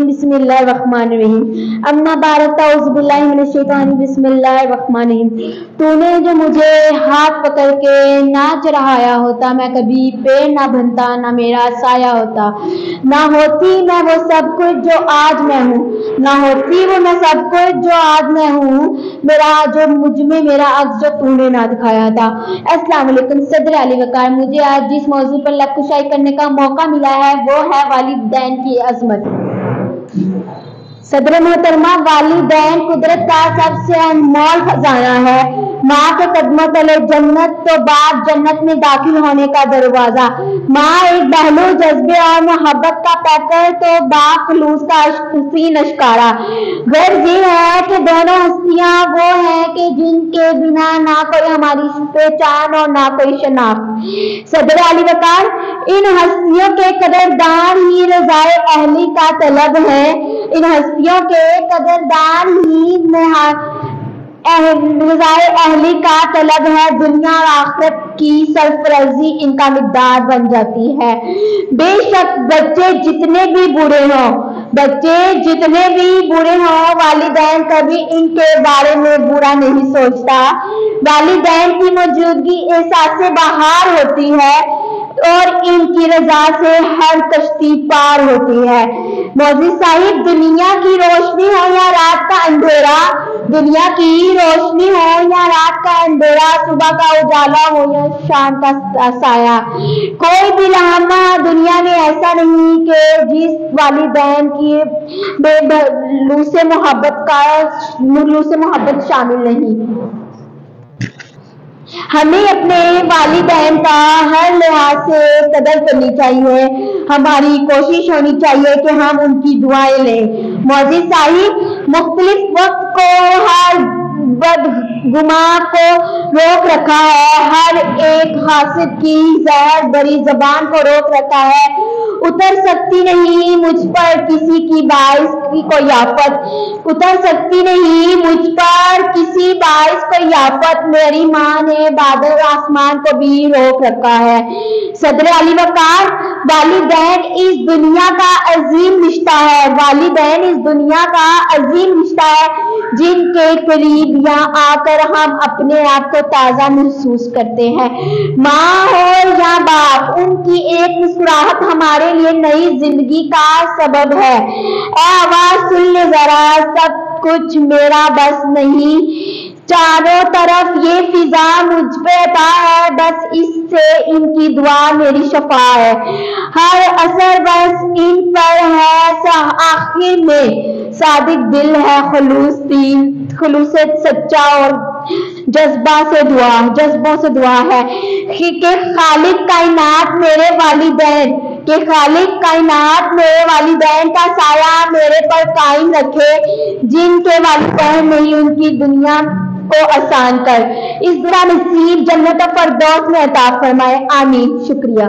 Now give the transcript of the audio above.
बिस्मिल्लाहिर्रहमानिर्रहीम अम्मा बारक बिस्मिल्लाहिर्रहमानिर्रहीम। तूने जो मुझे हाथ पकड़ के ना चढ़ाया होता, मैं कभी पेड़ ना बनता, ना मेरा साया होता, ना होती मैं वो सब कुछ जो आज मैं हूँ, ना होती वो मैं सब कुछ जो आज मैं हूँ, मेरा जो मुझ में मेरा अक्स जो तूने ना दिखाया था। अस्सलाम वालेकुम सदर अली वकार। मुझे आज जिस मौजू पर लफ्ज़ करने का मौका मिला है वो है वालिदैन की अजमत। सदर मोहतरमा, वालिदैन कुदरत का सबसे अनमोल खजाना है। माँ के कदमों तले जन्नत तो बाद जन्नत में दाखिल होने का दरवाजा। माँ एक बहलू जज्बे और मोहब्बत का पैकर तो बाखलूस का हसीन अश्कारा। गर्ज ये है कि दोनों हस्तियाँ वो हैं कि जिनके बिना ना कोई हमारी पहचान और ना कोई शनाख्त। सदर अली वकार, इन हस्तियों के कदरदान ही रज़ाए अहली का तलब है। इन हस्तियों के कदरदान ही रज़ाए अहली का तलब है। दुनिया और आखिरत की सरफराजी इनका मिक़दार बन जाती है। बेशक बच्चे जितने भी बुरे हों, वालिदैन कभी इनके बारे में बुरा नहीं सोचता। वालिदैन की मौजूदगी एहसास-ए बहार होती है और इनकी रजा से हर कश्ती पार होती है। मौलवी साहिब, दुनिया की रोशनी हो या रात का अंधेरा, दुनिया की रोशनी हो या रात का अंधेरा, सुबह का उजाला हो या शाम का साया, कोई भी लम्हा दुनिया में ऐसा नहीं कि जिस वालिदैन की बेलूसे मोहब्बत शामिल नहीं। हमें अपने वालिदैन का हर लिहाज से कदर करनी चाहिए। हमारी कोशिश होनी चाहिए कि हम उनकी दुआएं लें। मौलवी साहिब, मुख्तलिफ वक्त को हर बदगुमा को रोक रखा है, हर एक हासिद की जहर भरी जबान को रोक रखा है। उतर सकती नहीं मुझ पर किसी की बाइस की कोई आफत, उतर सकती नहीं मुझ पर किसी बाइस कोई आफत। मेरी माँ ने बादल आसमान को भी रोक रखा है। सदर अली वकार, वालिदैन इस दुनिया का अजीम रिश्ता है। वालिदैन इस दुनिया का अजीम रिश्ता है जिनके करीब यहाँ आकर हम अपने आप को ताज़ा महसूस करते हैं। माँ हो या बाप, उनकी एक मुस्कुराहट हमारे लिए नई जिंदगी का सबब है। आवाज सुन ले जरा, सब कुछ मेरा बस नहीं, चारों तरफ ये फिजा मुझ पे अता है, बस इससे इनकी दुआ मेरी शफा है। हर असर बस इन पर है, आखिर में सादिक दिल है, खुलूस सच्चा और जज्बों से दुआ है कि खालिक कायनात मेरे वालिदैन का साया मेरे पर कायम रखे। जिनके वालिदैन नहीं उनकी दुनिया को आसान कर, इस दुआ नसीब जन्नत और फिरदौस में अता फरमाए। आमीन। शुक्रिया।